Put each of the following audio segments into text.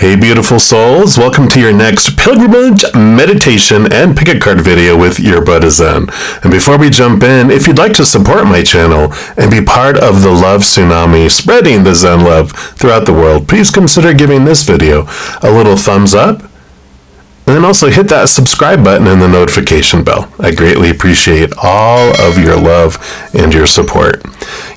Hey beautiful souls, welcome to your next pilgrimage, meditation, and pick a card video with Earbud Zen. And before we jump in, if you'd like to support my channel and be part of the love tsunami spreading the Zen love throughout the world, please consider giving this video a little thumbs up. And then also hit that subscribe button and the notification bell. I greatly appreciate all of your love and your support.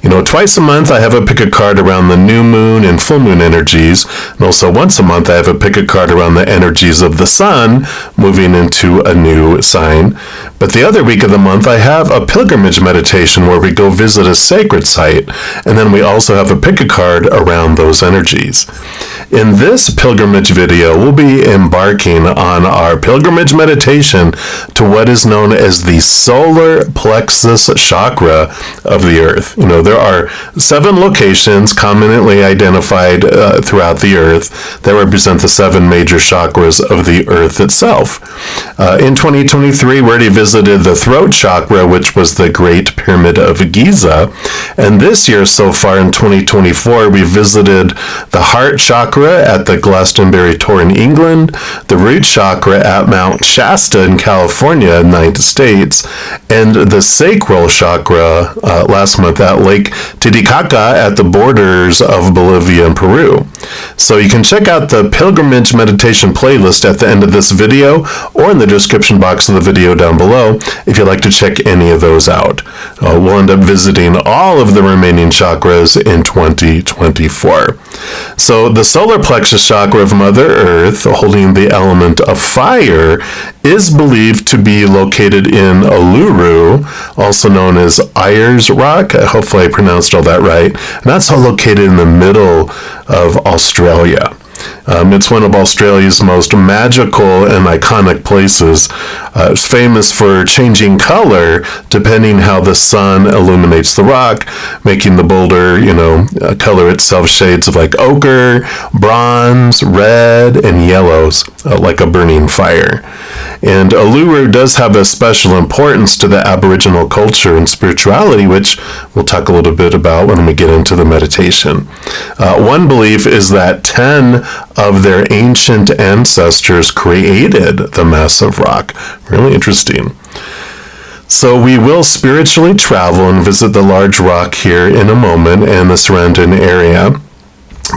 You know, twice a month I have a pick a card around the new moon and full moon energies. And also once a month I have a pick a card around the energies of the sun moving into a new sign. But the other week of the month I have a pilgrimage meditation where we go visit a sacred site. And then we also have a pick a card around those energies. In this pilgrimage video, we'll be embarking on our pilgrimage meditation to what is known as the Solar Plexus Chakra of the Earth. You know, there are 7 locations commonly identified throughout the Earth that represent the 7 major chakras of the Earth itself. In 2023, we already visited the throat chakra, which was the Great Pyramid of Giza. And this year so far in 2024, we visited the heart chakra at the Glastonbury Tour in England, the root chakra at Mount Shasta in California, United States, and the sacral chakra last month at Lake Titicaca at the borders of Bolivia and Peru. So you can check out the pilgrimage meditation playlist at the end of this video or in the description box of the video down below if you'd like to check any of those out. We'll end up visiting all of the remaining chakras in 2024. So the solar plexus chakra of Mother Earth, holding the element of fire, is believed to be located in Uluru, also known as Ayers Rock. Hopefully I pronounced all that right. And that's all located in the middle of Australia. It's one of Australia's most magical and iconic places. It's famous for changing color depending how the sun illuminates the rock, making the boulder, color itself shades of like ochre, bronze, red, and yellows, like a burning fire. And Uluru does have a special importance to the Aboriginal culture and spirituality, which we'll talk a little bit about when we get into the meditation. One belief is that 10 of their ancient ancestors created the massive rock. Really interesting. So we will spiritually travel and visit the large rock here in a moment and the surrounding area.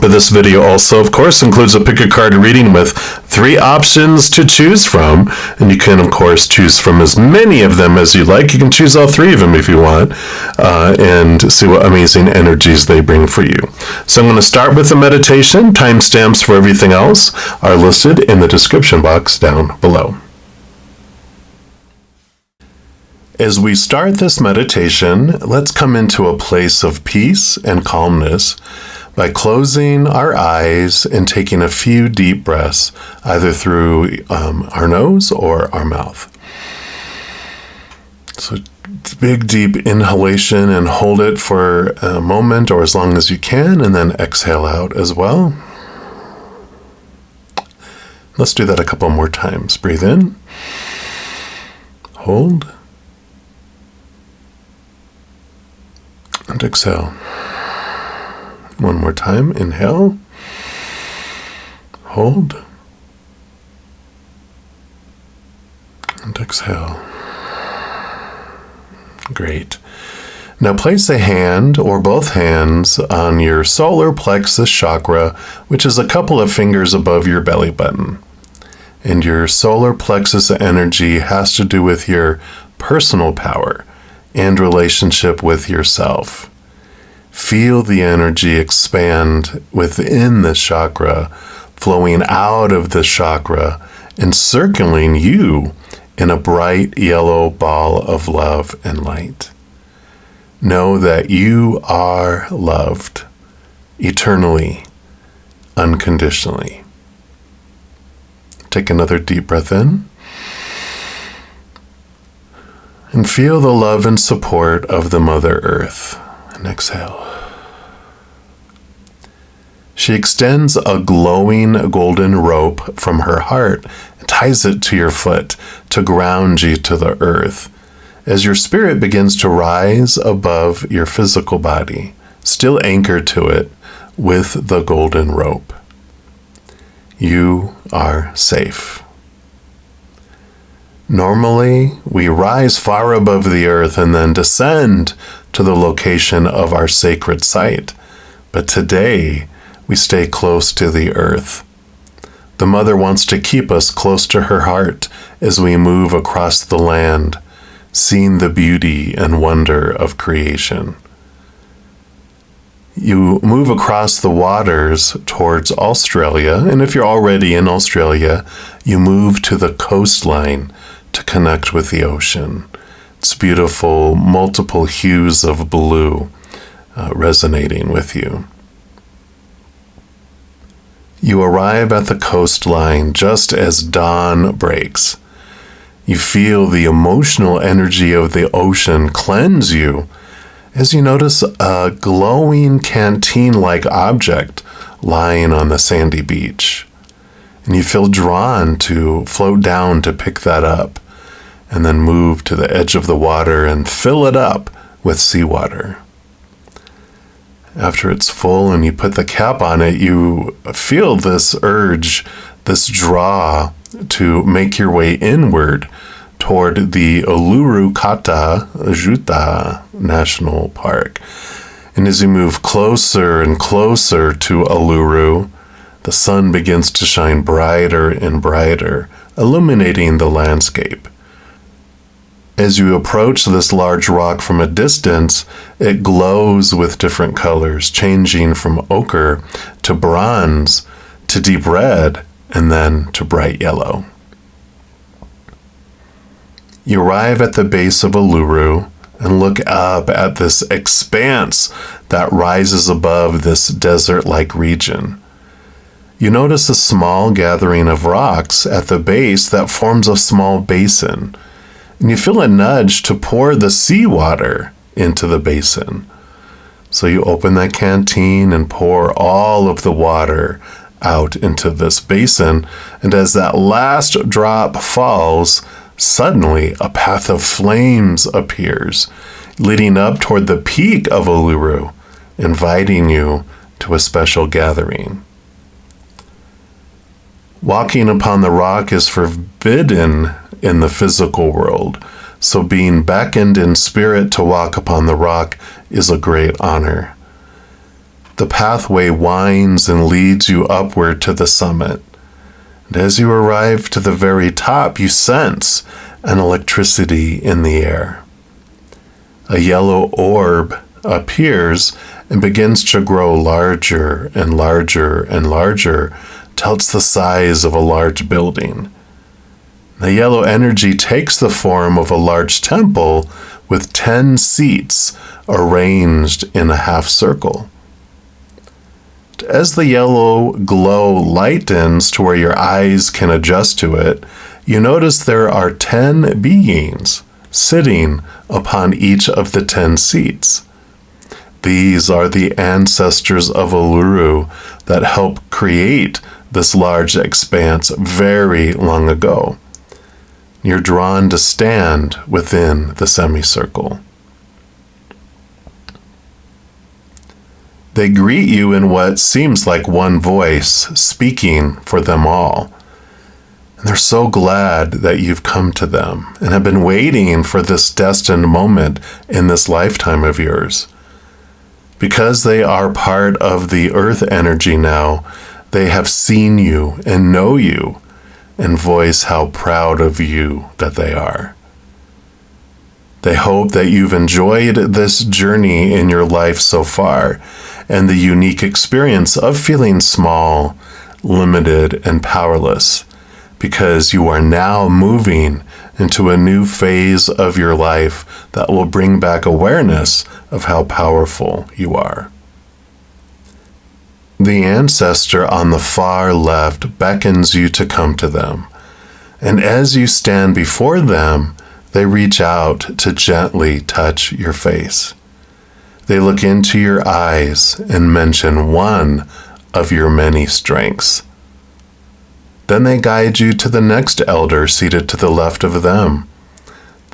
But this video also, of course, includes a pick a card reading with 3 options to choose from. And you can, of course, choose from as many of them as you like. You can choose all 3 of them if you want and see what amazing energies they bring for you. So I'm going to start with the meditation. Timestamps for everything else are listed in the description box down below. As we start this meditation, let's come into a place of peace and calmness by closing our eyes and taking a few deep breaths, either through our nose or our mouth. So big, deep inhalation and hold it for a moment or as long as you can, and then exhale out as well. Let's do that a couple more times. Breathe in, hold, and exhale. One more time. Inhale, hold, and exhale. Great. Now place a hand or both hands on your solar plexus chakra, which is a couple of fingers above your belly button. And your solar plexus energy has to do with your personal power and relationship with yourself. Feel the energy expand within the chakra, flowing out of the chakra, encircling you in a bright yellow ball of love and light. Know that you are loved eternally, unconditionally. Take another deep breath in. And feel the love and support of the Mother Earth. And exhale. She extends a glowing golden rope from her heart and ties it to your foot to ground you to the earth. As your spirit begins to rise above your physical body, still anchored to it with the golden rope. You are safe. Normally, we rise far above the earth and then descend to the location of our sacred site. But today, we stay close to the earth. The Mother wants to keep us close to her heart as we move across the land, seeing the beauty and wonder of creation. You move across the waters towards Australia, and if you're already in Australia, you move to the coastline to connect with the ocean. It's beautiful, multiple hues of blue resonating with you. You arrive at the coastline just as dawn breaks. You feel the emotional energy of the ocean cleanse you as you notice a glowing canteen-like object lying on the sandy beach. And you feel drawn to float down to pick that up and then move to the edge of the water and fill it up with seawater. After it's full and you put the cap on it, you feel this urge, this draw to make your way inward toward the Uluru Kata Juta National Park. And as you move closer and closer to Uluru, the sun begins to shine brighter and brighter, illuminating the landscape. As you approach this large rock from a distance, it glows with different colors, changing from ochre to bronze to deep red and then to bright yellow. You arrive at the base of Uluru and look up at this expanse that rises above this desert-like region. You notice a small gathering of rocks at the base that forms a small basin, and you feel a nudge to pour the seawater into the basin. So you open that canteen and pour all of the water out into this basin, and as that last drop falls, suddenly a path of flames appears, leading up toward the peak of Uluru, inviting you to a special gathering. Walking upon the rock is forbidden in the physical world, so being beckoned in spirit to walk upon the rock is a great honor. The pathway winds and leads you upward to the summit. And as you arrive to the very top, you sense an electricity in the air. A yellow orb appears and begins to grow larger and larger and larger till it's the size of a large building. The yellow energy takes the form of a large temple with 10 seats arranged in a half circle. As the yellow glow lightens to where your eyes can adjust to it, you notice there are 10 beings sitting upon each of the 10 seats. These are the ancestors of Uluru that helped create this large expanse very long ago. You're drawn to stand within the semicircle. They greet you in what seems like one voice, speaking for them all. And they're so glad that you've come to them and have been waiting for this destined moment in this lifetime of yours. Because they are part of the earth energy now, they have seen you and know you and voice how proud of you that they are. They hope that you've enjoyed this journey in your life so far and the unique experience of feeling small, limited, and powerless, because you are now moving into a new phase of your life that will bring back awareness of how powerful you are. The ancestor on the far left beckons you to come to them, and as you stand before them, they reach out to gently touch your face. They look into your eyes and mention one of your many strengths. Then they guide you to the next elder seated to the left of them.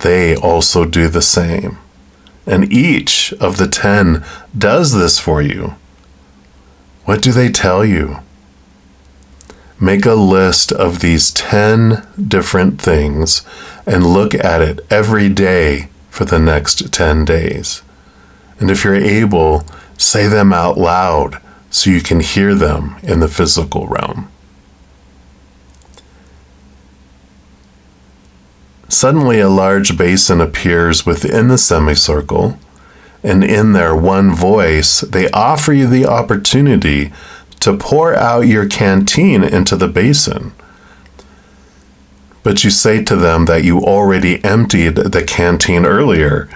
They also do the same. And each of the 10 does this for you. What do they tell you? Make a list of these 10 different things and look at it every day for the next 10 days. And if you're able, say them out loud so you can hear them in the physical realm. Suddenly, a large basin appears within the semicircle, and in their one voice, they offer you the opportunity to pour out your canteen into the basin. But you say to them that you already emptied the canteen earlier,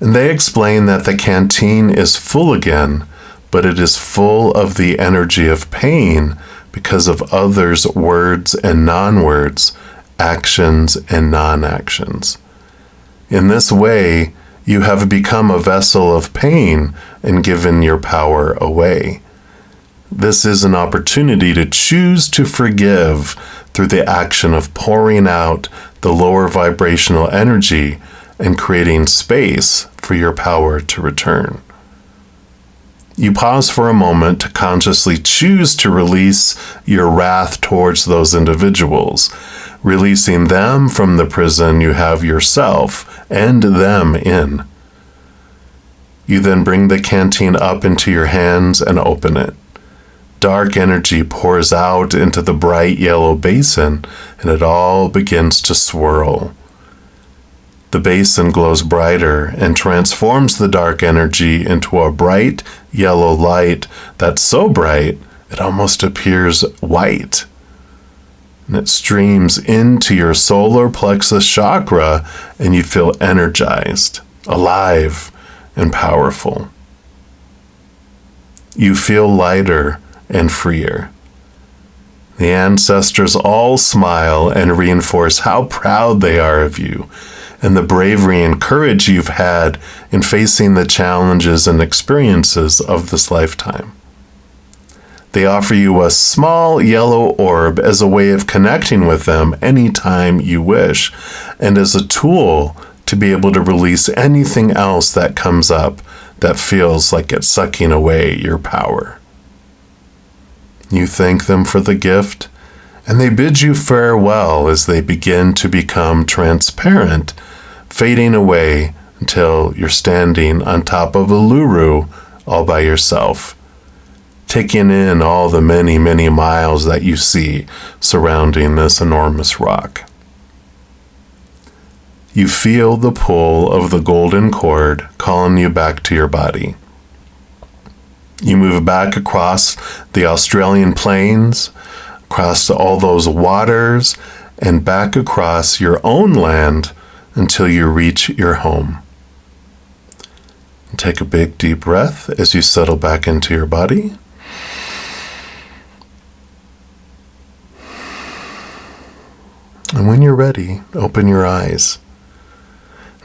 and they explain that the canteen is full again, but it is full of the energy of pain because of others' words and non-words, actions and non-actions. In this way, you have become a vessel of pain and given your power away. This is an opportunity to choose to forgive through the action of pouring out the lower vibrational energy and creating space for your power to return. You pause for a moment to consciously choose to release your wrath towards those individuals, releasing them from the prison you have yourself and them in. You then bring the canteen up into your hands and open it. Dark energy pours out into the bright yellow basin, and it all begins to swirl. The basin glows brighter and transforms the dark energy into a bright yellow light that's so bright it almost appears white. And it streams into your solar plexus chakra, and you feel energized, alive, and powerful. You feel lighter and freer. The ancestors all smile and reinforce how proud they are of you and the bravery and courage you've had in facing the challenges and experiences of this lifetime. They offer you a small yellow orb as a way of connecting with them anytime you wish, and as a tool to be able to release anything else that comes up that feels like it's sucking away your power. You thank them for the gift, and they bid you farewell as they begin to become transparent, fading away until you're standing on top of Uluru all by yourself, taking in all the many, many miles that you see surrounding this enormous rock. You feel the pull of the golden cord calling you back to your body. You move back across the Australian plains, across all those waters, and back across your own land until you reach your home. Take a big deep breath as you settle back into your body. And when you're ready, open your eyes.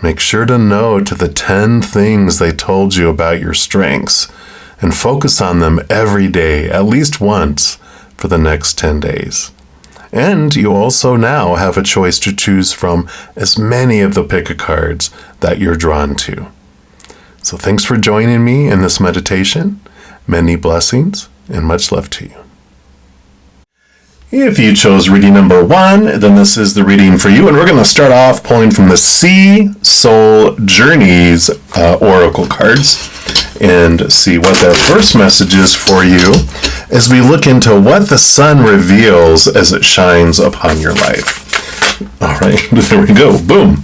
Make sure to note the 10 things they told you about your strengths and focus on them every day, at least once, for the next 10 days. And you also now have a choice to choose from as many of the pick a cards that you're drawn to. So thanks for joining me in this meditation. Many blessings and much love to you. If you chose reading number 1, then this is the reading for you. And we're going to start off pulling from the Sea Soul Journeys Oracle cards and see what their first message is for you as we look into what the sun reveals as it shines upon your life. All right, there we go. Boom.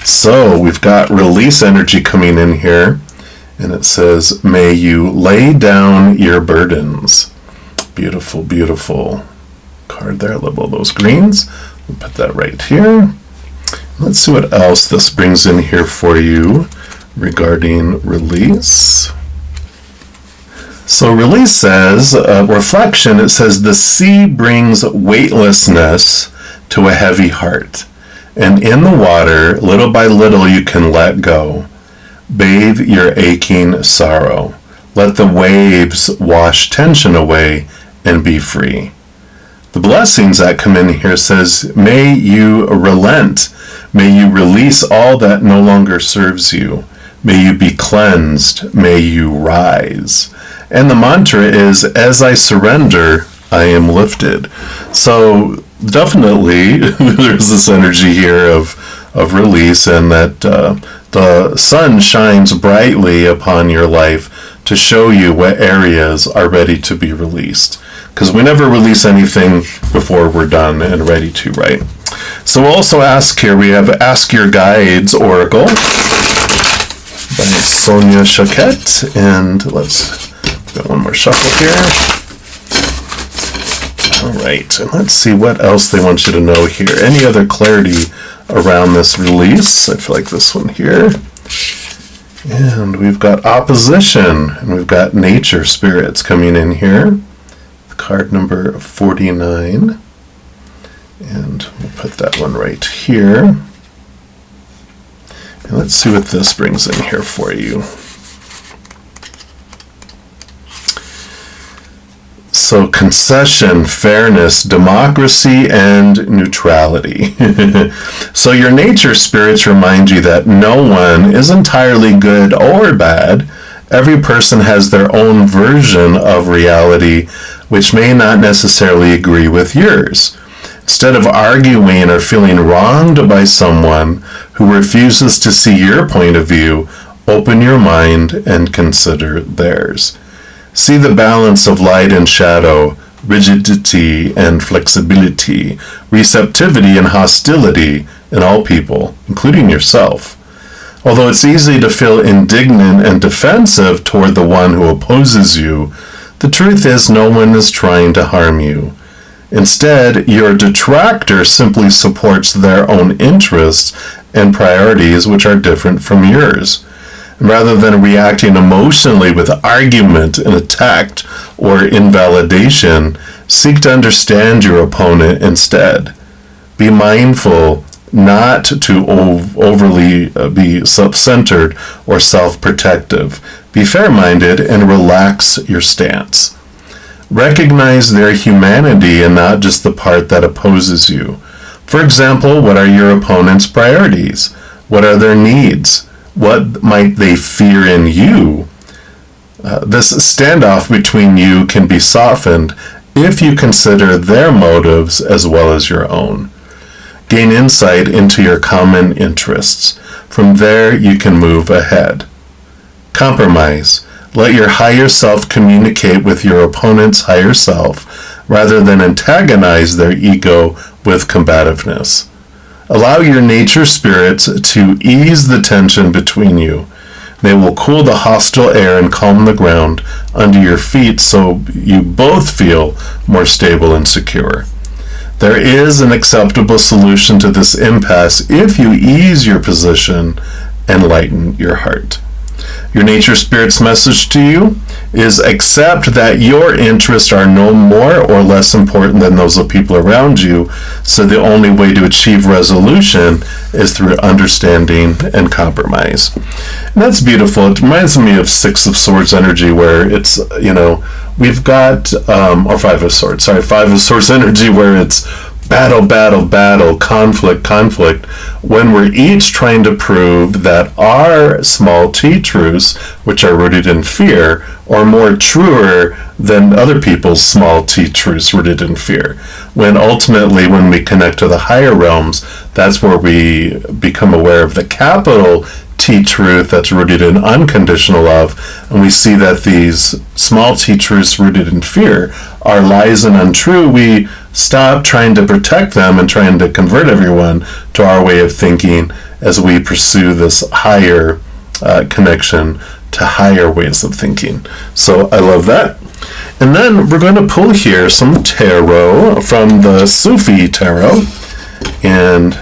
So we've got release energy coming in here, and it says, may you lay down your burdens. Beautiful, beautiful card there. I love all those greens. We'll put that right here. Let's see what else this brings in here for you regarding release. So release says, reflection, it says, the sea brings weightlessness to a heavy heart. And in the water, little by little, you can let go. Bathe your aching sorrow. Let the waves wash tension away and be free. The blessings that come in here says, may you relent. May you release all that no longer serves you. May you be cleansed. May you rise. And the mantra is, as I surrender, I am lifted. So definitely there's this energy here of release, and that the sun shines brightly upon your life to show you what areas are ready to be released. Because we never release anything before we're done and ready to, right? So we'll also ask here, we have Ask Your Guides Oracle by Sonia Choquette. And let's get one more shuffle here. All right, and let's see what else they want you to know here. Any other clarity around this release? I feel like this one here. And we've got opposition, and we've got nature spirits coming in here. Card number 49. And we'll put that one right here. And let's see what this brings in here for you. So concession, fairness, democracy, and neutrality. So your nature spirits remind you that no one is entirely good or bad. Every person has their own version of reality, which may not necessarily agree with yours. Instead of arguing or feeling wronged by someone who refuses to see your point of view, open your mind and consider theirs. See the balance of light and shadow, rigidity and flexibility, receptivity and hostility in all people, including yourself. Although it's easy to feel indignant and defensive toward the one who opposes you, the truth is no one is trying to harm you. Instead, your detractor simply supports their own interests and priorities, which are different from yours. Rather than reacting emotionally with argument and attack or invalidation, seek to understand your opponent instead. Be mindful not to overly be self-centered or self-protective. Be fair-minded and relax your stance. Recognize their humanity and not just the part that opposes you. For example, what are your opponent's priorities? What are their needs? What might they fear in you? This standoff between you can be softened if you consider their motives as well as your own. Gain insight into your common interests. From there, you can move ahead. Compromise. Let your higher self communicate with your opponent's higher self rather than antagonize their ego with combativeness. Allow your nature spirits to ease the tension between you. They will cool the hostile air and calm the ground under your feet so you both feel more stable and secure. There is an acceptable solution to this impasse if you ease your position and lighten your heart. Your nature spirit's message to you is accept that your interests are no more or less important than those of people around you, so the only way to achieve resolution is through understanding and compromise. And that's beautiful. It reminds me of Six of Swords energy, where it's, we've got, or Five of Swords energy, where it's battle, conflict, when we're each trying to prove that our small t truths, which are rooted in fear, are more truer than other people's small t truths rooted in fear. When ultimately, when we connect to the higher realms, that's where we become aware of the capital T truth that's rooted in unconditional love, and we see that these small T truths rooted in fear are lies and untrue. We stop trying to protect them and trying to convert everyone to our way of thinking as we pursue this higher connection to higher ways of thinking. So I love that. And then we're going to pull here some tarot from the Sufi tarot, and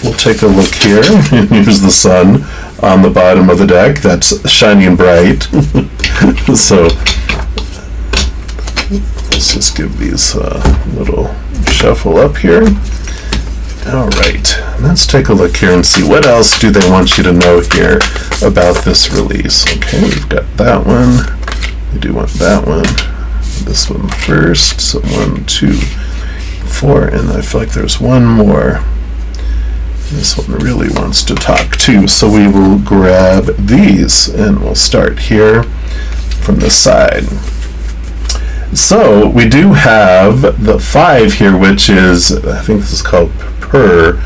we'll take a look here. Here's the sun on the bottom of the deck. That's shining bright. So let's just give these a little shuffle up here. All right, let's take a look here and see what else do they want you to know here about this release. Okay, we've got that one. We do want that one. This one first. So 1, 2, 4, and I feel like there's one more. This one really wants to talk too, so we will grab these and we'll start here from the side. So we do have the 5 here, which is, I think this is called Per.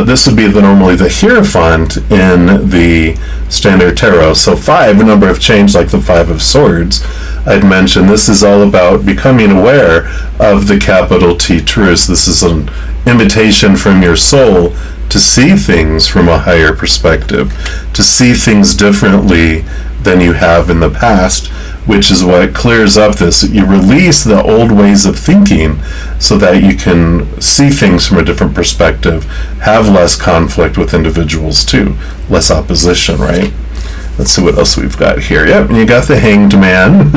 This would be normally the Hierophant in the standard tarot. So 5, a number of change, like the 5 of Swords. I'd mentioned this is all about becoming aware of the capital T truths. This is an invitation from your soul to see things from a higher perspective, to see things differently than you have in the past, which is what clears up this. You release the old ways of thinking so that you can see things from a different perspective, have less conflict with individuals too, less opposition, right? Let's see what else we've got here. Yep, and you got the Hanged Man.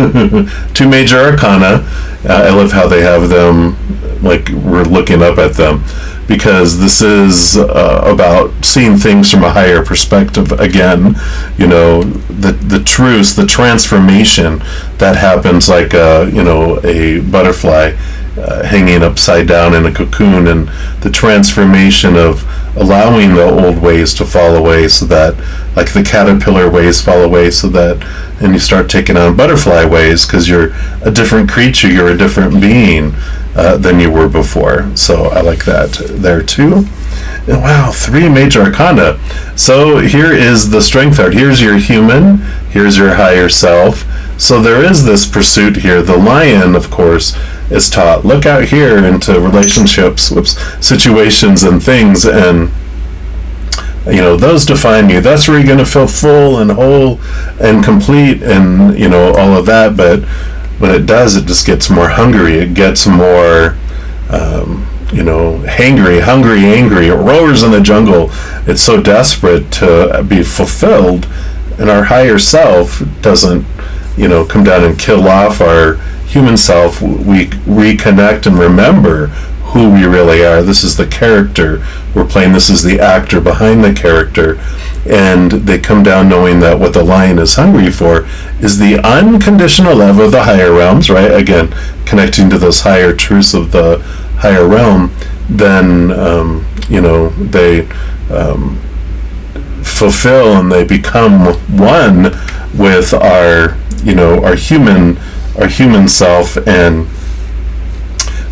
2 major arcana. I love how they have them, like we're looking up at them, because this is about seeing things from a higher perspective again. You know, the truth, the transformation that happens, like a butterfly hanging upside down in a cocoon, and the transformation of allowing the old ways to fall away, so that, like the caterpillar ways fall away, so that, and you start taking on butterfly ways, because you're a different creature, you're a different being than you were before. So I like that there too. And wow, 3 major arcana. So here is the Strength card. Here's your human, here's your higher self. So there is this pursuit here. The Lion, of course, is taught, look out here into relationships, situations and things, and those define you. That's where you're going to feel full and whole and complete, and all of that. But when it does, it just gets more hungry. It gets more hangry, hungry, angry. It roars in the jungle. It's so desperate to be fulfilled, and our higher self doesn't come down and kill off our human self. We reconnect and remember who we really are. This is the character we're playing. This is the actor behind the character. And they come down knowing that what the lion is hungry for is the unconditional love of the higher realms, right? Again, connecting to those higher truths of the higher realm. Then, they fulfill and they become one with our human self, and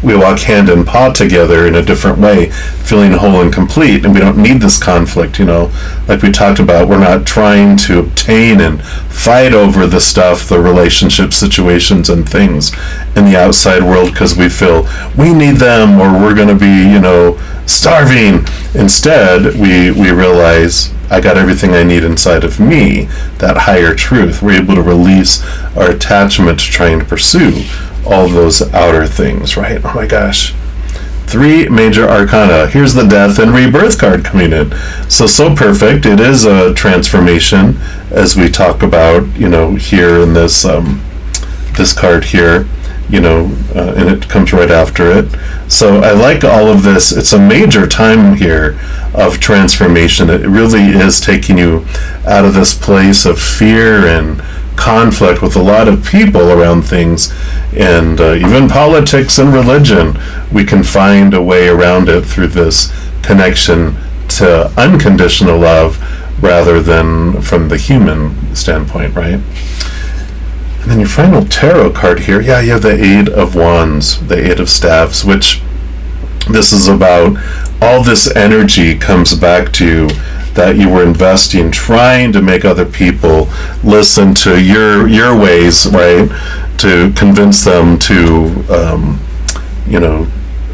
we walk hand in paw together in a different way, feeling whole and complete. And we don't need this conflict, like we talked about. We're not trying to obtain and fight over the stuff, the relationship situations and things in the outside world, because we feel we need them, or we're going to be, starving. Instead, we realize, I got everything I need inside of me, that higher truth. We're able to release our attachment to trying to pursue all those outer things, right? Oh my gosh. 3 major arcana. Here's the Death and Rebirth card coming in. So perfect. It is a transformation, as we talk about, here in this this card here, and it comes right after it. So I like all of this. It's a major time here of transformation. It really is taking you out of this place of fear and conflict with a lot of people around things, and even politics and religion. We can find a way around it through this connection to unconditional love rather than from the human standpoint, right? And then your final tarot card here, you have the 8 of Wands, the 8 of Staves, which this is about all this energy comes back to you that you were investing, trying to make other people listen to your ways, right? To convince them to,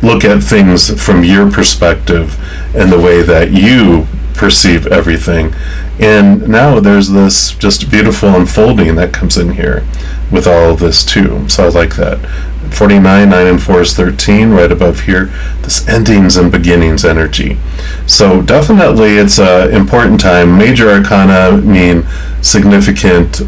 look at things from your perspective and the way that you perceive everything. And now there's this just beautiful unfolding that comes in here with all of this too. So I like that. 49, 9 and 4 is 13, right above here. This endings and beginnings energy. So definitely it's an important time. Major arcana mean significant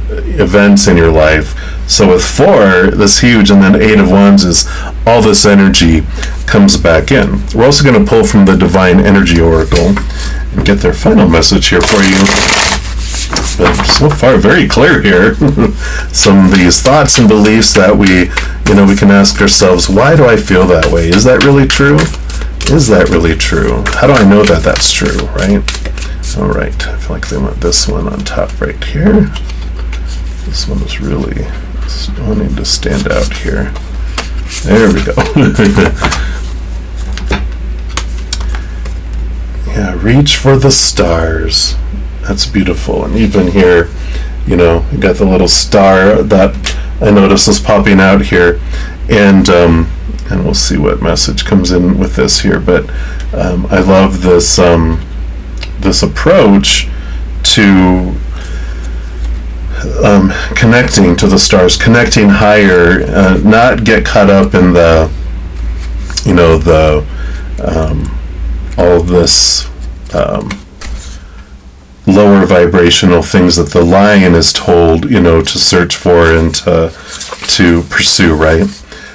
events in your life. So with 4, that's huge, and then 8 of Wands is all this energy comes back in. We're also going to pull from the Divine Energy Oracle and get their final message here for you. But so far, very clear here. Some of these thoughts and beliefs that we can ask ourselves, why do I feel that way? Is that really true? Is that really true? How do I know that that's true, right? All right, I feel like they want this one on top right here. This one is really wanting to stand out here. There we go. Yeah, reach for the stars. That's beautiful. And even here, you know, you got the little star that I noticed is popping out here. And we'll see what message comes in with this here. But I love this this approach to connecting to the stars, connecting higher, not get caught up in the, you know, the all this lower vibrational things that the lion is told, you know, to search for and to pursue, right?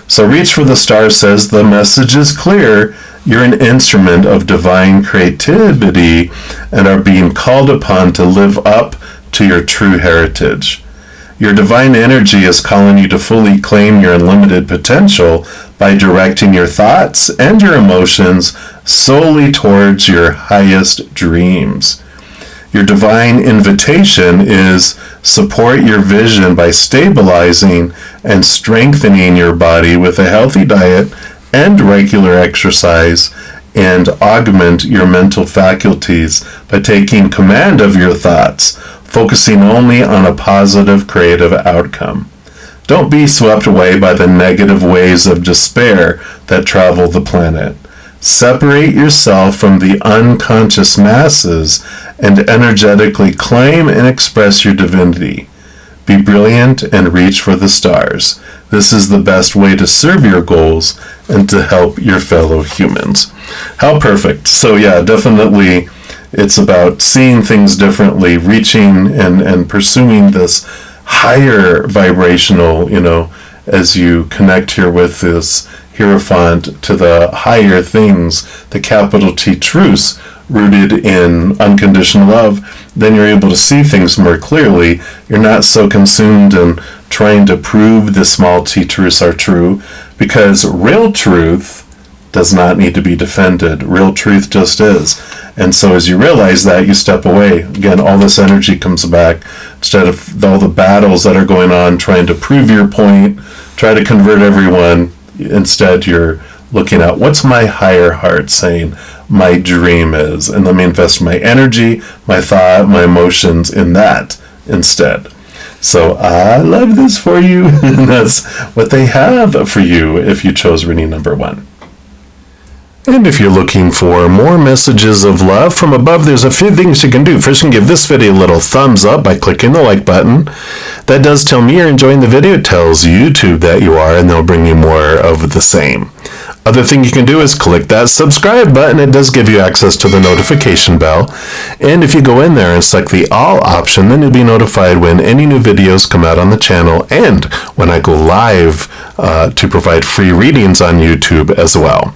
So reach for the stars says the message is clear. You're an instrument of divine creativity and are being called upon to live up to your true heritage. Your divine energy is calling you to fully claim your unlimited potential by directing your thoughts and your emotions solely towards your highest dreams. Your divine invitation is support your vision by stabilizing and strengthening your body with a healthy diet and regular exercise, and augment your mental faculties by taking command of your thoughts, focusing only on a positive creative outcome. Don't be swept away by the negative waves of despair that travel the planet. Separate yourself from the unconscious masses and energetically claim and express your divinity. Be brilliant and reach for the stars. This is the best way to serve your goals and to help your fellow humans. How perfect. So yeah, definitely it's about seeing things differently, reaching and pursuing this higher vibrational, you know, as you connect here with this Hierophant to the higher things, the capital T truths rooted in unconditional love, then you're able to see things more clearly. You're not so consumed in trying to prove the small t truths are true, because real truth does not need to be defended. Real truth just is. And so as you realize that, you step away. Again, all this energy comes back. Instead of all the battles that are going on, trying to prove your point, try to convert everyone, instead you're looking at what's my higher heart saying my dream is, and let me invest my energy, my thought, my emotions in that instead. So I love this for you, and that's what they have for you if you chose reading number 1. And if you're looking for more messages of love from above, there's a few things you can do. First, you can give this video a little thumbs up by clicking the like button. That does tell me you're enjoying the video. It tells YouTube that you are, and they'll bring you more of the same. Other thing you can do is click that subscribe button. It does give you access to the notification bell. And if you go in there and select the all option, then you'll be notified when any new videos come out on the channel and when I go live to provide free readings on YouTube as well.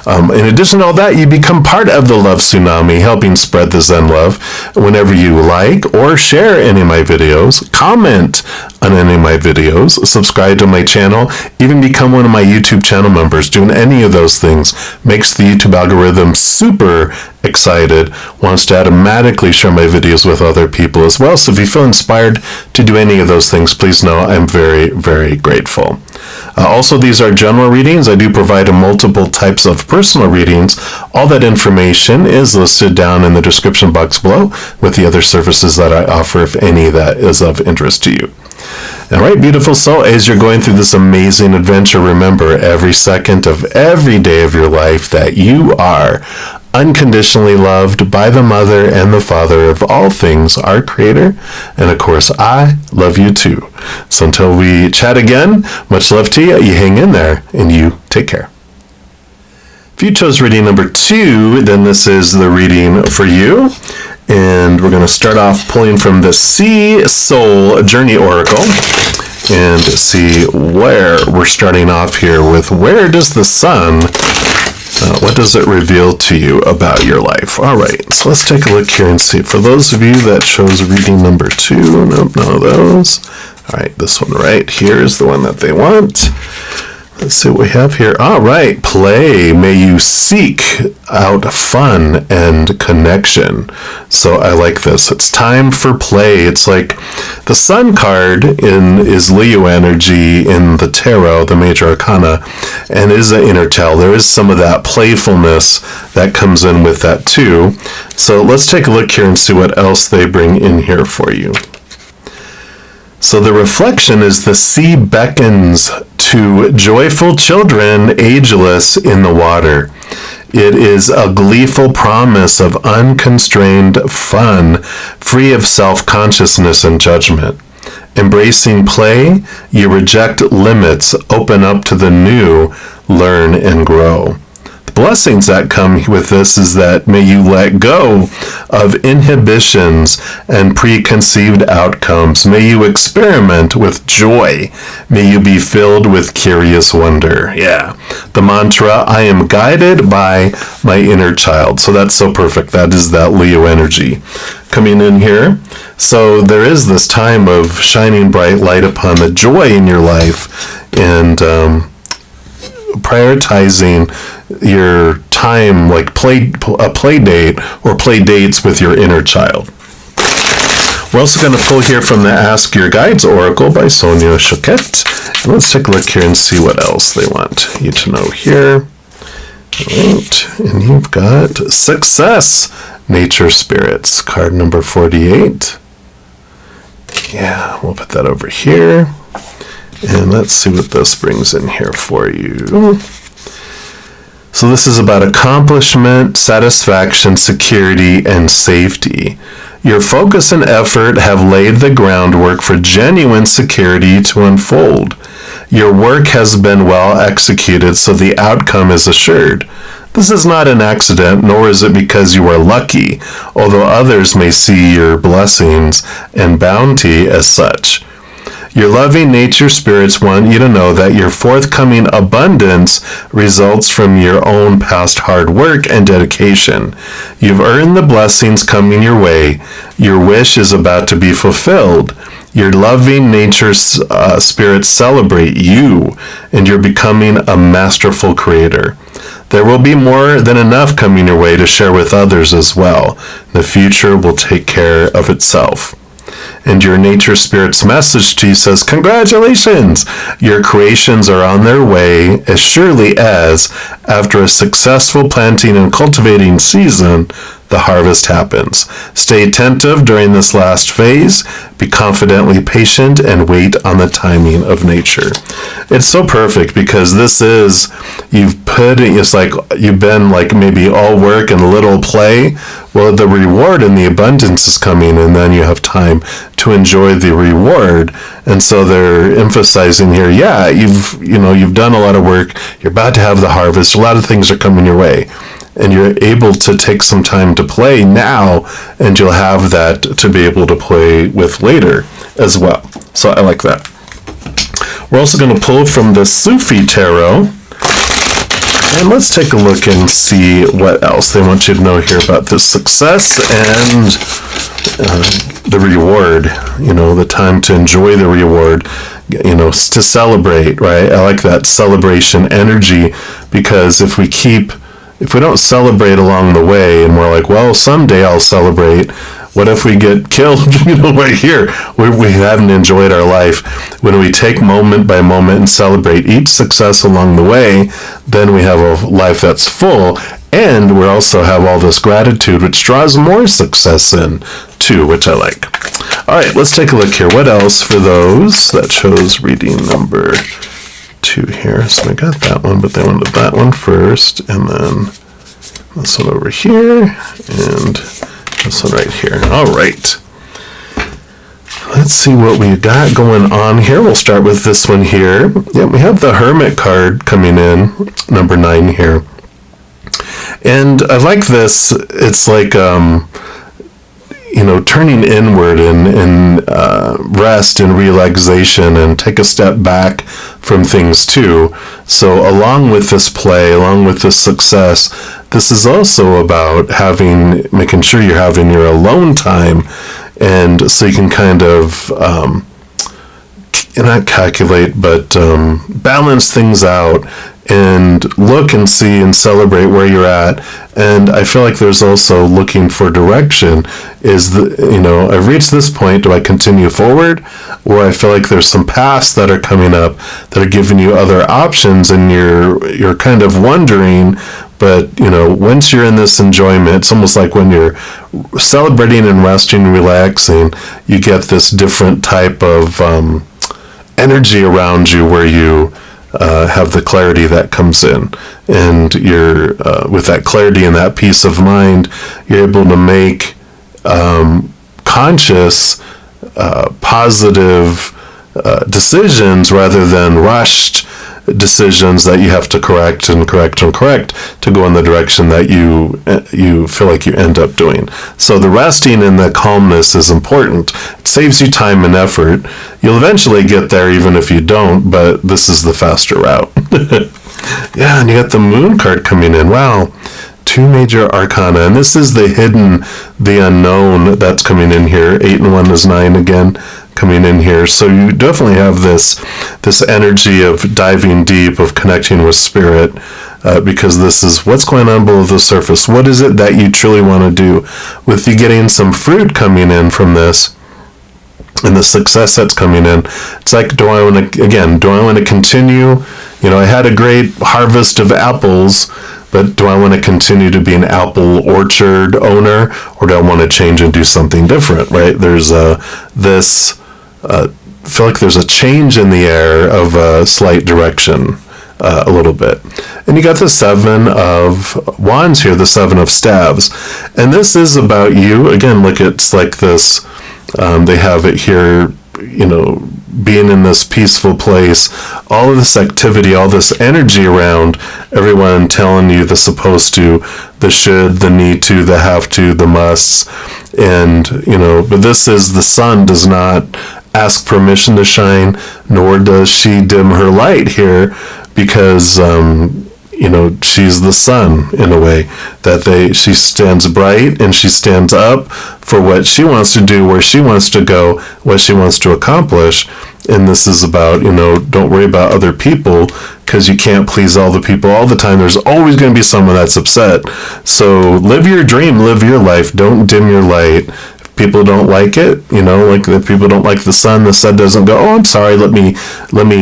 In addition to all that, you become part of the Love Tsunami, helping spread the Zen love. Whenever you like or share any of my videos, comment on any of my videos, subscribe to my channel, even become one of my YouTube channel members. Doing any of those things makes the YouTube algorithm super excited, wants to automatically share my videos with other people as well. So if you feel inspired to do any of those things, please know I'm very, very grateful. Also, these are general readings. I do provide multiple types of personal readings. All that information is listed down in the description box below with the other services that I offer, if any that is of interest to you. All right, beautiful soul, as you're going through this amazing adventure, remember every second of every day of your life that you are unconditionally loved by the Mother and the Father of all things, our Creator. And of course, I love you too. So until we chat again, much love to you. You hang in there and you take care. If you chose reading number 2, then this is the reading for you. And we're going to start off pulling from the Sea Soul Journey Oracle and see where we're starting off here with where does the sun, what does it reveal to you about your life? All right, so let's take a look here and see. For those of you that chose reading number 2, nope, none of those. All right, this one right here is the one that they want. Let's see what we have here. All right, play. May you seek out fun and connection. So I like this. It's time for play. It's like the Sun card is Leo energy in the tarot, the major arcana, and is an inner child. There is some of that playfulness that comes in with that too. So let's take a look here and see what else they bring in here for you. So the reflection is the sea beckons to joyful children, ageless in the water. It is a gleeful promise of unconstrained fun, free of self-consciousness and judgment. Embracing play, you reject limits, open up to the new, learn and grow. Blessings that come with this is that may you let go of inhibitions and preconceived outcomes. May you experiment with joy. May you be filled with curious wonder. Yeah. The mantra, I am guided by my inner child. So that's so perfect. That is that Leo energy coming in here. So there is this time of shining bright light upon the joy in your life and prioritizing your time, like a play date or play dates with your inner child. We're also going to pull here from the Ask Your Guides Oracle by Sonia Choquette. And let's take a look here and see what else they want you to know here. All right, and you've got Success, Nature Spirits, card number 48. Yeah, we'll put that over here. And let's see what this brings in here for you. So this is about accomplishment, satisfaction, security, and safety. Your focus and effort have laid the groundwork for genuine security to unfold. Your work has been well executed, so the outcome is assured. This is not an accident, nor is it because you are lucky, although others may see your blessings and bounty as such. Your loving nature spirits want you to know that your forthcoming abundance results from your own past hard work and dedication. You've earned the blessings coming your way. Your wish is about to be fulfilled. Your loving nature spirits celebrate you, and you're becoming a masterful creator. There will be more than enough coming your way to share with others as well. The future will take care of itself. And your nature spirit's message to you says, congratulations! Your creations are on their way as surely as, after a successful planting and cultivating season, the harvest happens. Stay attentive during this last phase, be confidently patient, and wait on the timing of nature. It's so perfect because this is, it's like you've been like maybe all work and little play. Well, the reward and the abundance is coming, and then you have time to enjoy the reward. And so they're emphasizing here, yeah, you've done a lot of work, you're about to have the harvest, a lot of things are coming your way. And you're able to take some time to play now, and you'll have that to be able to play with later as well. So I like that. We're also going to pull from the Sufi Tarot. And let's take a look and see what else they want you to know here about this success and the reward, the time to enjoy the reward, to celebrate, right? I like that celebration energy, because if we don't celebrate along the way and we're like, well, someday I'll celebrate, what if we get killed, right here? We haven't enjoyed our life. When we take moment by moment and celebrate each success along the way, then we have a life that's full, and we also have all this gratitude, which draws more success in, too, which I like. All right, let's take a look here. What else for those that chose reading number 2 here? So I got that one, but they wanted that one first, and then this one over here, and this one right here. All right. Let's see what we got going on here. We'll start with this one here. Yeah, we have the Hermit card coming in, number 9 here. And I like this. It's like, turning inward and rest and relaxation and take a step back from things too. So along with this play, along with this success, this is also about making sure you're having your alone time, and so you can kind of not calculate, but balance things out and look and see and celebrate where you're at. And I feel like there's also looking for direction. I've reached this point, do I continue forward? Or I feel like there's some paths that are coming up that are giving you other options, and you're kind of wondering. But, once you're in this enjoyment, it's almost like when you're celebrating and resting, relaxing, you get this different type of energy around you where you have the clarity that comes in. And you're, with that clarity and that peace of mind, you're able to make conscious, positive decisions rather than rushed decisions that you have to correct to go in the direction that you feel like you end up doing. So the resting and the calmness is important. It saves you time and effort. You'll eventually get there even if you don't, but this is the faster route. Yeah, and you got the moon card coming in. Wow. 2 major arcana, and this is the hidden, the unknown that's coming in here. 8 and 1 is 9 again, coming in here. So you definitely have this energy of diving deep, of connecting with spirit, because this is what's going on below the surface. What is it that you truly want to do? With you getting some fruit coming in from this, and the success that's coming in, it's like, do I want to continue? I had a great harvest of apples, but do I want to continue to be an apple orchard owner, or do I want to change and do something different, right? There's I feel like there's a change in the air of a slight direction, a little bit. And you got the 7 of Wands here, the 7 of Staves. And this is about you. Again, look, it's like this, they have it here, being in this peaceful place, all of this activity, all this energy around, everyone telling you the supposed to, the should, the need to, the have to, the musts. And, but this is, the sun does not ask permission to shine, nor does she dim her light here, because, she's the sun in a way, that she stands bright and she stands up for what she wants to do, where she wants to go, what she wants to accomplish. And this is about, don't worry about other people, because you can't please all the people all the time. There's always going to be someone that's upset. So live your dream, live your life. Don't dim your light. If people don't like it, like if people don't like the sun doesn't go, oh, I'm sorry, let me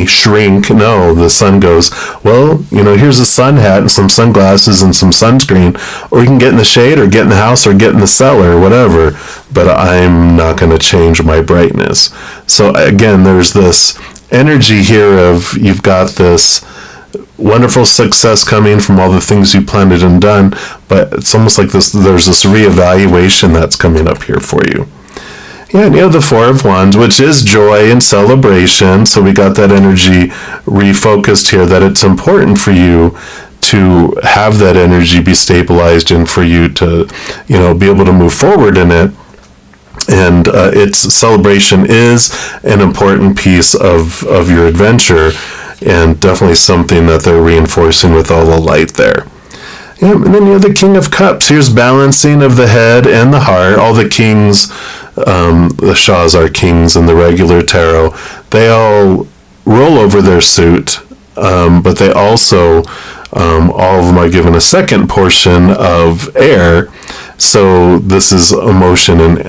shrink. No, the sun goes, well, here's a sun hat and some sunglasses and some sunscreen, or you can get in the shade or get in the house or get in the cellar, whatever, but I'm not going to change my brightness. So again, there's this energy here of, you've got this wonderful success coming from all the things you planned and done, but it's almost like there's this reevaluation that's coming up here for you. Yeah, and you have the 4 of Wands, which is joy and celebration. So we got that energy refocused here, that it's important for you to have that energy be stabilized and for you to, be able to move forward in it. And its celebration is an important piece of your adventure, and definitely something that they're reinforcing with all the light there. Yeah, and then you have the King of Cups. Here's balancing of the head and the heart. All the kings, the Shahs are kings in the regular tarot. They all roll over their suit, but they also, all of them are given a second portion of air. So this is emotion and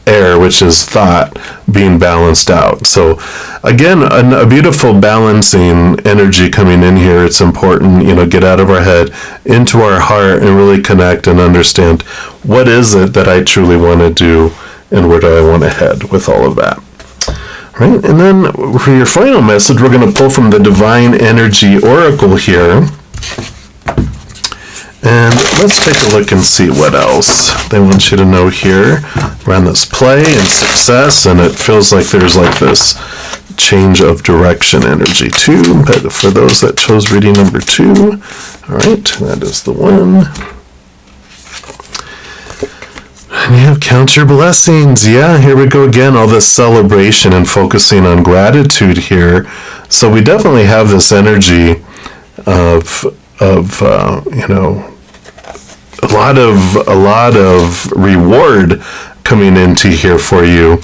air, which is thought, being balanced out. So again, a beautiful balancing energy coming in here. It's important, get out of our head into our heart and really connect and understand, what is it that I truly want to do and where do I want to head with all of that. Right? And then for your final message, we're going to pull from the Divine Energy Oracle here. And let's take a look and see what else they want you to know here around this play and success. And it feels like there's like this change of direction energy too. But for those that chose reading number 2, all right, that is the one. And you have count your blessings. Yeah, here we go again. All this celebration and focusing on gratitude here. So we definitely have this energy of a lot of reward coming into here for you.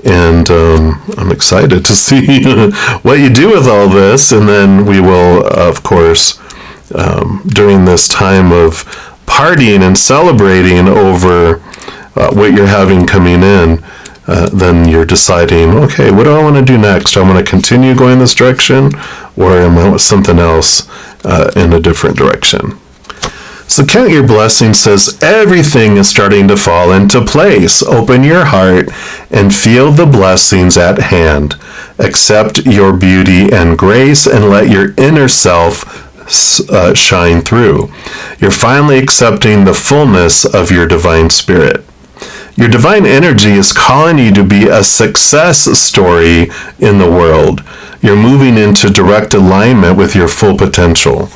And I'm excited to see what you do with all this. And then we will, of course, during this time of partying and celebrating over what you're having coming in, then you're deciding, okay, what do I want to do next? Do I want to continue going this direction, or am I with something else in a different direction? So Count Your Blessings says, everything is starting to fall into place. Open your heart and feel the blessings at hand. Accept your beauty and grace and let your inner self shine through. You're finally accepting the fullness of your divine spirit. Your divine energy is calling you to be a success story in the world. You're moving into direct alignment with your full potential.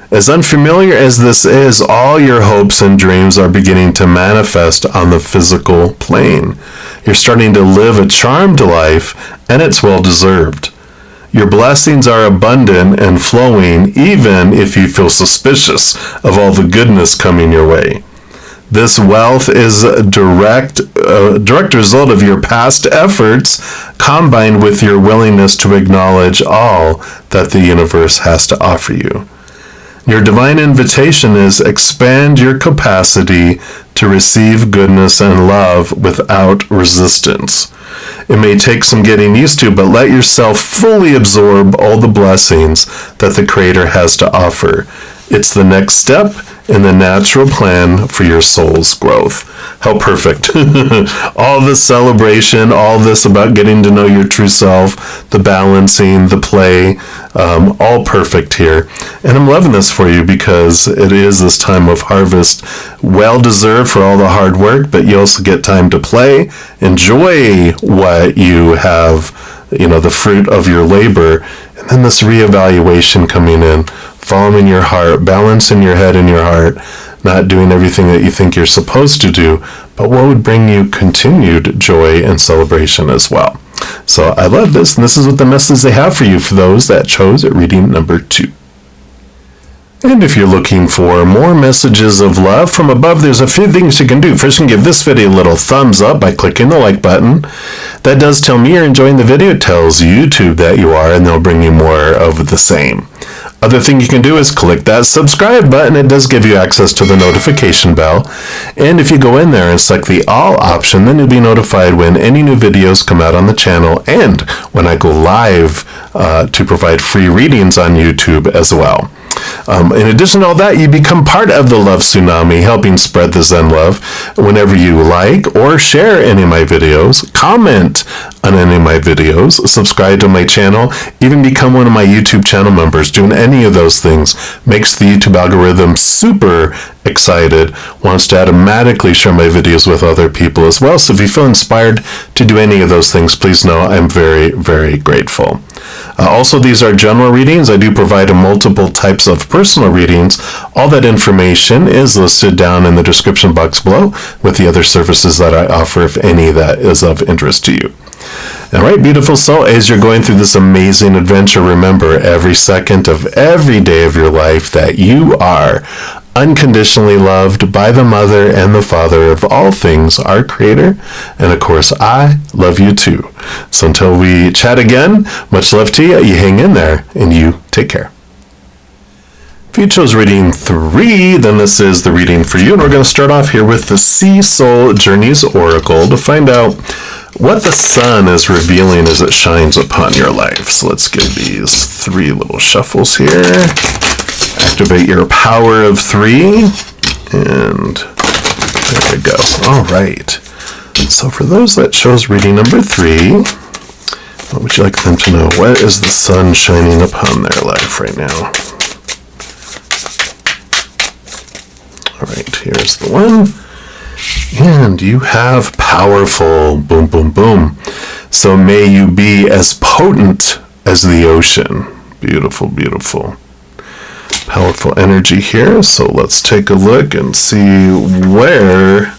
As unfamiliar as this is, all your hopes and dreams are beginning to manifest on the physical plane. You're starting to live a charmed life, and it's well-deserved. Your blessings are abundant and flowing, even if you feel suspicious of all the goodness coming your way. This wealth is a direct result of your past efforts, combined with your willingness to acknowledge all that the universe has to offer you. Your divine invitation is expand your capacity to receive goodness and love without resistance. It may take some getting used to, but let yourself fully absorb all the blessings that the Creator has to offer. It's the next step in the natural plan for your soul's growth. How perfect. All this celebration, all this about getting to know your true self, the balancing, the play, all perfect here. And I'm loving this for you because it is this time of harvest, well-deserved for all the hard work, but you also get time to play, enjoy what you have, the fruit of your labor, and then this reevaluation coming in, following your heart, balancing your head and your heart, not doing everything that you think you're supposed to do, but what would bring you continued joy and celebration as well. So I love this, and this is what the message they have for you for those that chose reading number 2. And if you're looking for more messages of love from above, there's a few things you can do. First, you can give this video a little thumbs up by clicking the like button. That does tell me you're enjoying the video. It tells YouTube that you are, and they'll bring you more of the same. Other thing you can do is click that subscribe button. It does give you access to the notification bell. And if you go in there and select the all option, then you'll be notified when any new videos come out on the channel and when I go live to provide free readings on YouTube as well. In addition to all that, you become part of the Love Tsunami, helping spread the Zen love. Whenever you like or share any of my videos, comment on any of my videos, subscribe to my channel, even become one of my YouTube channel members. Doing any of those things makes the YouTube algorithm super excited, wants to automatically share my videos with other people as well. So if you feel inspired to do any of those things, please know I'm very, very grateful. Also, these are general readings. I do provide multiple types of personal readings. All that information is listed down in the description box below with the other services that I offer, if any that is of interest to you. All right, beautiful soul, as you're going through this amazing adventure, remember every second of every day of your life that you are unconditionally loved by the Mother and the Father of all things, our Creator. And of course, I love you too. So until we chat again, much love to you. You hang in there and you take care. If you chose reading 3, then this is the reading for you. And we're going to start off here with the Sea Soul Journeys Oracle to find out what the sun is revealing as it shines upon your life. So let's give these 3 little shuffles here. Activate your power of 3. And there we go. All right. So for those that chose reading number 3, what would you like them to know? What is the sun shining upon their life right now? All right, here's the one. And you have powerful. Boom, boom, boom. So may you be as potent as the ocean. Beautiful, beautiful. Powerful energy here. So let's take a look and see what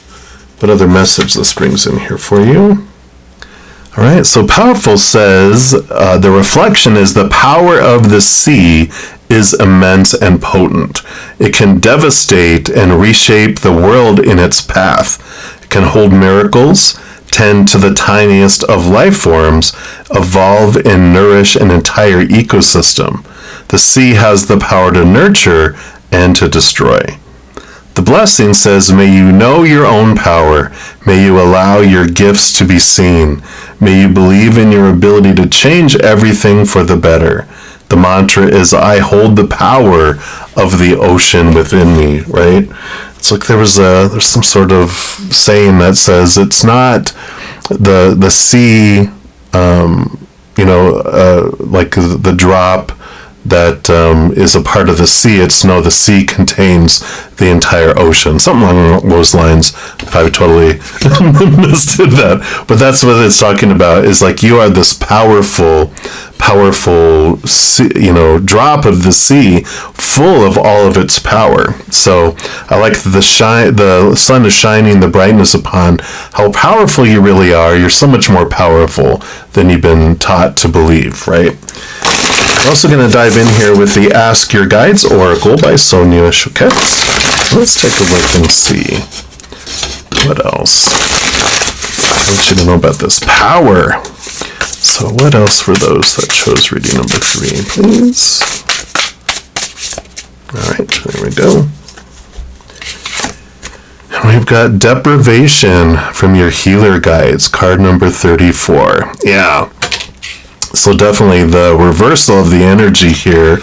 other message this brings in here for you. All right, so powerful says the reflection is the power of the sea is immense and potent. It can devastate and reshape the world in its path. It can hold miracles, 10 to the tiniest of life forms, evolve and nourish an entire ecosystem. The sea has the power to nurture and to destroy. The blessing says, may you know your own power. May you allow your gifts to be seen. May you believe in your ability to change everything for the better. The mantra is, I hold the power of the ocean within me, right? It's like there's some sort of saying that says it's not the sea, like the drop that is a part of the sea. It's no, the sea contains the entire ocean. Something along those lines. I totally missed that. But that's what it's talking about, is like you are this powerful sea, drop of the sea, full of all of its power. So I like the sun is shining the brightness upon how powerful you really are. You're so much more powerful than you've been taught to believe, right? We're also going to dive in here with the Ask Your Guides Oracle by Sonia Choquette. Let's take a look and see what else I want you to know about this power. So what else for those that chose reading number 3, please? All right, there we go. And we've got Deprivation from your Healer Guides, card number 34. Yeah. So definitely the reversal of the energy here,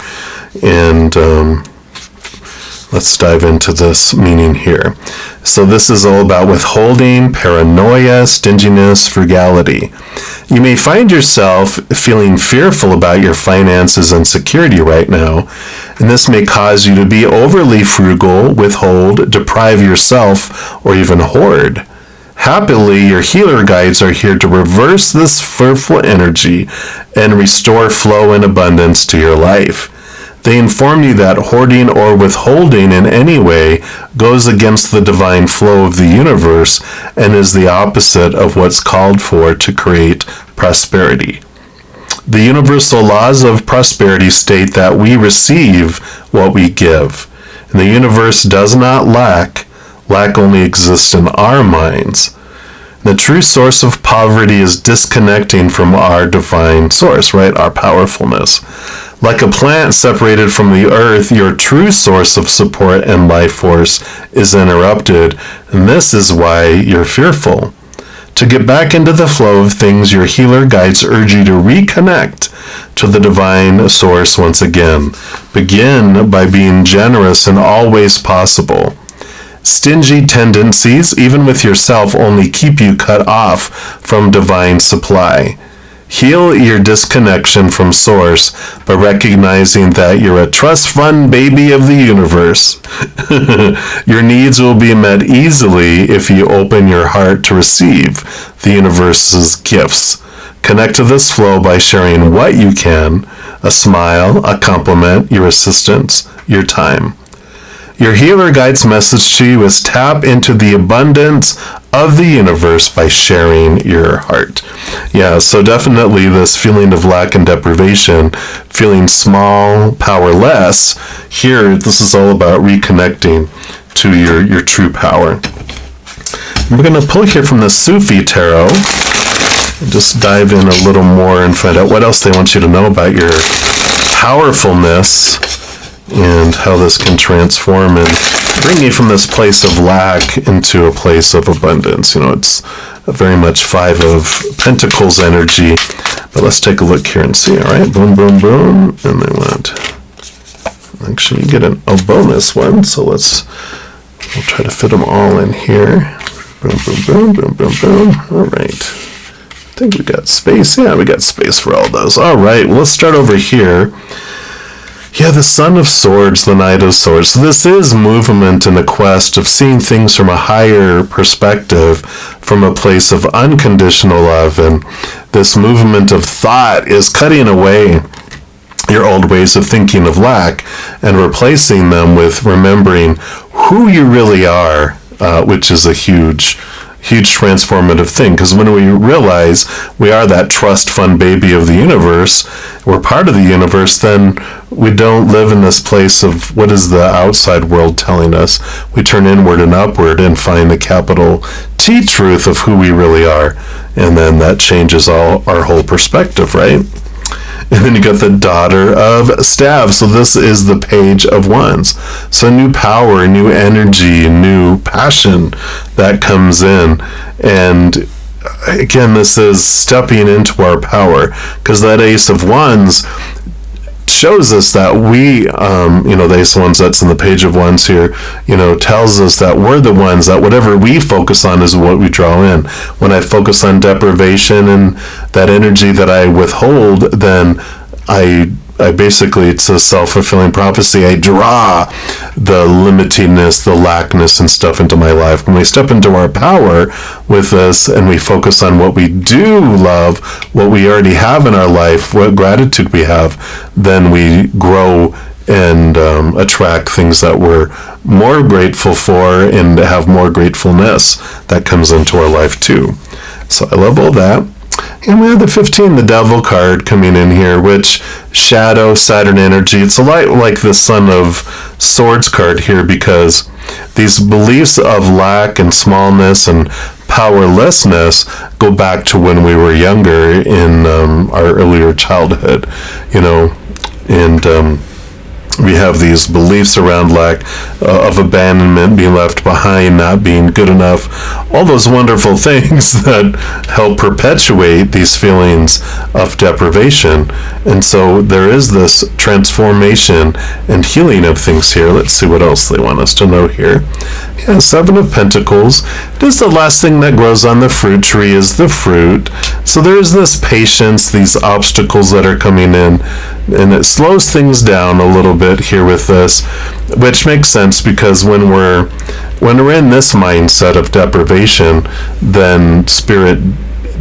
and let's dive into this meaning here. So this is all about withholding, paranoia, stinginess, frugality. You may find yourself feeling fearful about your finances and security right now, and this may cause you to be overly frugal, withhold, deprive yourself, or even hoard. Happily, your healer guides are here to reverse this fearful energy and restore flow and abundance to your life. They inform you that hoarding or withholding in any way goes against the divine flow of the universe and is the opposite of what's called for to create prosperity. The universal laws of prosperity state that we receive what we give, and the universe does not lack. Lack only exists in our minds. The true source of poverty is disconnecting from our divine source, right? Our powerfulness. Like a plant separated from the earth, your true source of support and life force is interrupted, and this is why you're fearful. To get back into the flow of things, your healer guides urge you to reconnect to the divine source once again. Begin by being generous in all ways possible. Stingy tendencies, even with yourself, only keep you cut off from divine supply. Heal your disconnection from source by recognizing that you're a trust fund baby of the universe. Your needs will be met easily if you open your heart to receive the universe's gifts. Connect to this flow by sharing what you can: a smile, a compliment, your assistance, your time. Your healer guide's message to you is tap into the abundance of the universe by sharing your heart. Yeah, so definitely this feeling of lack and deprivation, feeling small, powerless. Here, this is all about reconnecting to your true power. We're going to pull here from the Sufi Tarot and just dive in a little more and find out what else they want you to know about your powerfulness and how this can transform and bring you from this place of lack into a place of abundance. It's very much 5 of Pentacles energy. But let's take a look here and see. All right, boom, boom, boom. And they want, actually, you get a bonus one. So we'll try to fit them all in here. Boom, boom, boom, boom, boom, boom. All right. I think we got space. Yeah, we got space for all those. All right, well, let's start over here. Yeah, the Son of Swords, the Knight of Swords. So this is movement in the quest of seeing things from a higher perspective, from a place of unconditional love. And this movement of thought is cutting away your old ways of thinking of lack and replacing them with remembering who you really are, which is a huge huge transformative thing, because when we realize we are that trust fund baby of the universe, we're part of the universe, then we don't live in this place of what is the outside world telling us. We turn inward and upward and find the capital T truth of who we really are, and then that changes our whole perspective, right? And then you got the Daughter of Staves. So this is the Page of Wands. So new power, new energy, new passion that comes in. And again, this is stepping into our power, because that Ace of Wands shows us that we, the Ace of Wands that's in the Page of Wands here, tells us that we're the ones that whatever we focus on is what we draw in. When I focus on deprivation and that energy that I withhold, then I basically, it's a self-fulfilling prophecy. I draw the limitedness, the lackness and stuff into my life. When we step into our power with this and we focus on what we do love, what we already have in our life, what gratitude we have, then we grow and attract things that we're more grateful for and have more gratefulness that comes into our life too. So I love all that. And we have the 15, the Devil card coming in here, which shadow Saturn energy. It's a lot like the Son of Swords card here, because these beliefs of lack and smallness and powerlessness go back to when we were younger in our earlier childhood, and we have these beliefs around lack of abandonment, being left behind, not being good enough, all those wonderful things that help perpetuate these feelings of deprivation. And so there is this transformation and healing of things here. Let's see what else they want us to know here. Yeah, Seven of Pentacles. It is the last thing that grows on the fruit tree is the fruit. So there is this patience, these obstacles that are coming in, and it slows things down a little bit here with this, which makes sense, because when we're in this mindset of deprivation, then Spirit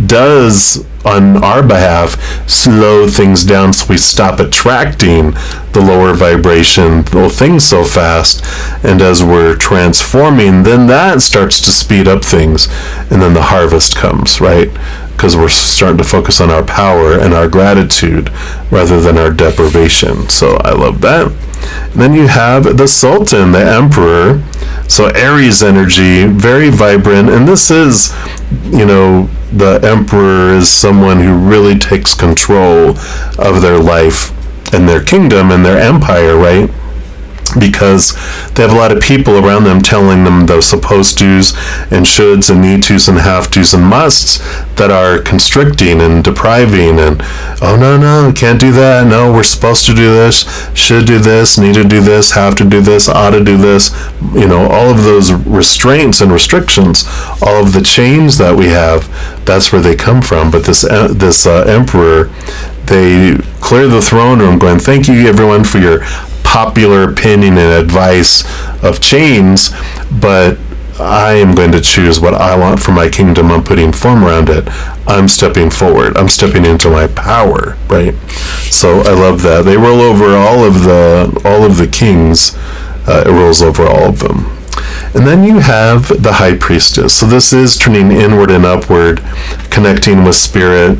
does on our behalf slow things down, so we stop attracting the lower vibration things so fast. And as we're transforming, then that starts to speed up things, and then the harvest comes, right? Because we're starting to focus on our power and our gratitude rather than our deprivation. So I love that. And then you have the Sultan, the Emperor. So Aries energy, very vibrant. And this is, the Emperor is someone who really takes control of their life and their kingdom and their empire, right? Because they have a lot of people around them telling them the supposed to's and shoulds and need to's and have to's and musts that are constricting and depriving, and no, can't do that, no, we're supposed to do this, should do this, need to do this, have to do this, ought to do this, all of those restraints and restrictions, all of the chains that we have, that's where they come from. But this Emperor, they clear the throne room going, thank you everyone for your popular opinion and advice of chains, but I am going to choose what I want for my kingdom. I'm putting form around it. I'm stepping forward. I'm stepping into my power, right? So I love that. They roll over all of the kings. It rolls over all of them. And then you have the High Priestess. So this is turning inward and upward, connecting with Spirit,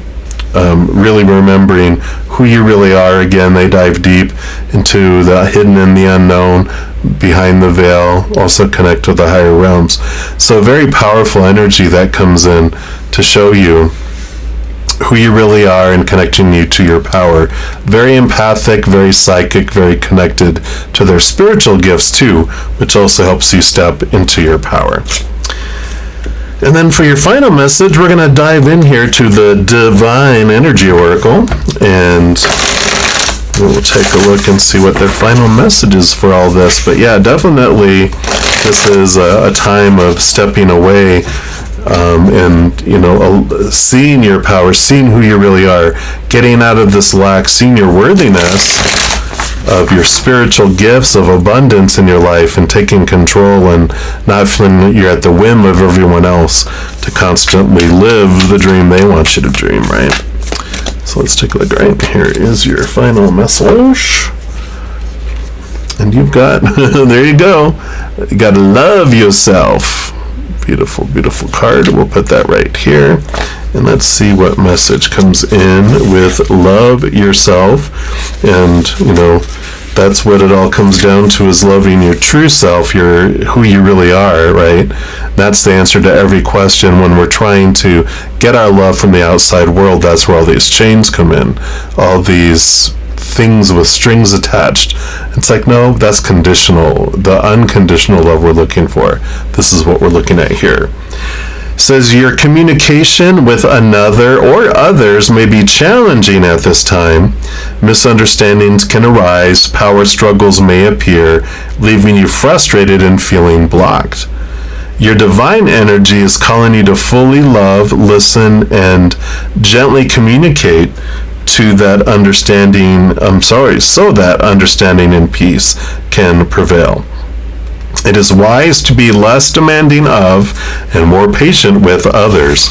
really remembering who you really are. Again, they dive deep into the hidden and the unknown, behind the veil, also connect with the higher realms. So a very powerful energy that comes in to show you who you really are and connecting you to your power. Very empathic, very psychic, very connected to their spiritual gifts too, which also helps you step into your power. And then for your final message, we're going to dive in here to the Divine Energy Oracle, and we'll take a look and see what their final message is for all this. But yeah, definitely this is a time of stepping away and seeing your power, seeing who you really are, getting out of this lack, seeing your worthiness of your spiritual gifts of abundance in your life, and taking control and not feeling that you're at the whim of everyone else to constantly live the dream they want you to dream, right? So let's take a look. Right, here is your final message. And you've got, there you go. You got to love yourself. Beautiful, beautiful card. We'll put that right here. And let's see what message comes in with love yourself. And, that's what it all comes down to, is loving your true self, who you really are, right? That's the answer to every question. When we're trying to get our love from the outside world, that's where all these chains come in. All these things with strings attached. It's like, no, that's conditional. The unconditional love we're looking for. This is what we're looking at here. Says your communication with another or others may be challenging at this time. Misunderstandings can arise. Power struggles may appear, leaving you frustrated and feeling blocked. Your divine energy is calling you to fully love, listen, and gently communicate to that understanding, so that understanding and peace can prevail. It is wise to be less demanding of and more patient with others.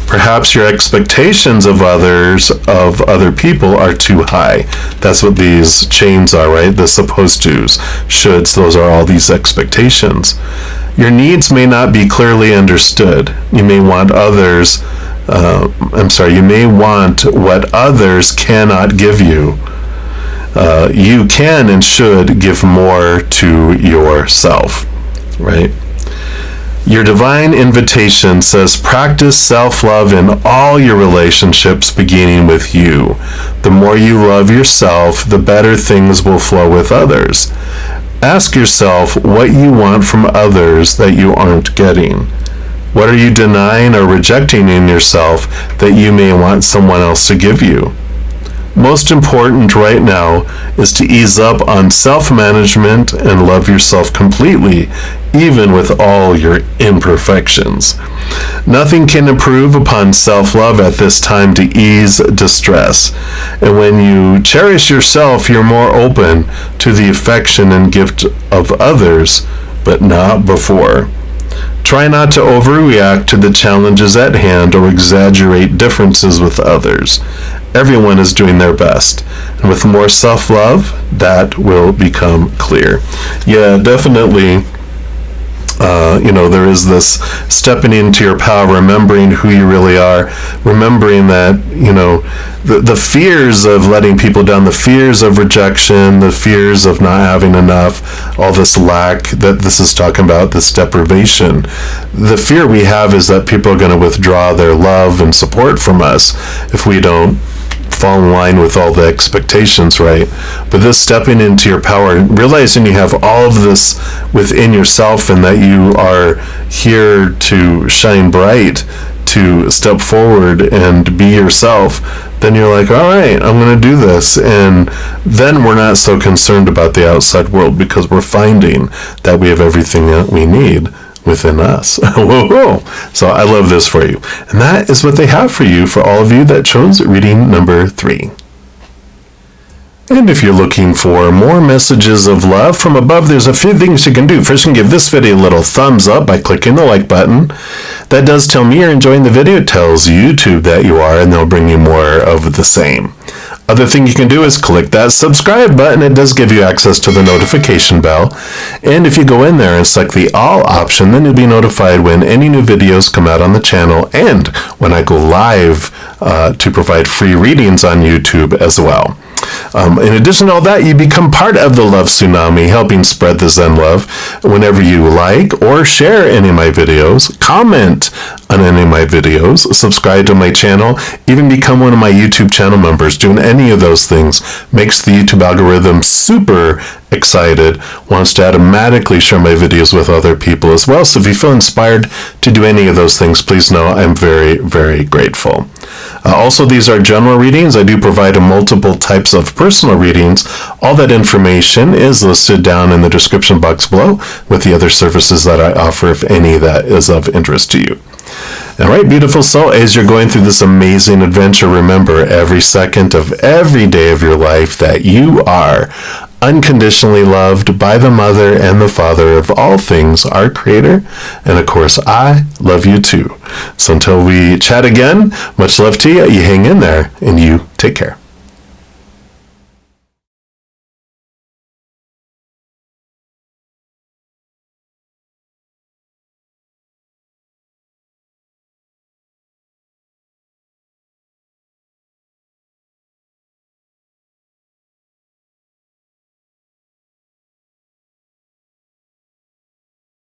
Perhaps your expectations of other people are too high. That's what these chains are, right? The supposed to's, shoulds, those are all these expectations. Your needs may not be clearly understood. You may want you may want what others cannot give you. You can and should give more to yourself, right? Your divine invitation says practice self-love in all your relationships, beginning with you. The more you love yourself, the better things will flow with others. Ask yourself what you want from others that you aren't getting. What are you denying or rejecting in yourself that you may want someone else to give you? Most important right now is to ease up on self-management and love yourself completely, even with all your imperfections. Nothing can improve upon self-love at this time to ease distress. And when you cherish yourself, you're more open to the affection and gift of others, but not before. Try not to overreact to the challenges at hand or exaggerate differences with others. Everyone is doing their best. And with more self-love, that will become clear. Yeah, definitely. There is this stepping into your power, remembering who you really are, remembering that, the fears of letting people down, the fears of rejection, the fears of not having enough, all this lack that this is talking about, this deprivation. The fear we have is that people are going to withdraw their love and support from us if we don't fall in line with all the expectations, right? But this stepping into your power, realizing you have all of this within yourself and that you are here to shine bright, to step forward and be yourself, then you're like, all right, I'm going to do this. And then we're not so concerned about the outside world because we're finding that we have everything that we need within us. Whoa. So I love this for you. And that is what they have for you, for all of you that chose reading number 3. And if you're looking for more messages of love from above, there's a few things you can do. First, you can give this video a little thumbs up by clicking the like button. That does tell me you're enjoying the video. It tells YouTube that you are, and they'll bring you more of the same. Other thing you can do is click that subscribe button. It does give you access to the notification bell. And if you go in there and select the all option, then you'll be notified when any new videos come out on the channel and when I go live to provide free readings on YouTube as well. In addition to all that, you become part of the Love Tsunami, helping spread the Zen love. Whenever you like or share any of my videos, comment on any of my videos, subscribe to my channel, even become one of my YouTube channel members. Doing any of those things makes the YouTube algorithm super excited, wants to automatically share my videos with other people as well. So if you feel inspired to do any of those things, please know I'm very, very grateful. Also, these are general readings. I do provide multiple types of personal readings. All that information is listed down in the description box below with the other services that I offer, if any that is of interest to you. All right, beautiful soul, as you're going through this amazing adventure, remember every second of every day of your life that you are unconditionally loved by the Mother and the Father of all things, our Creator. And of course, I love you too. So until we chat again, much love to you. You hang in there and you take care.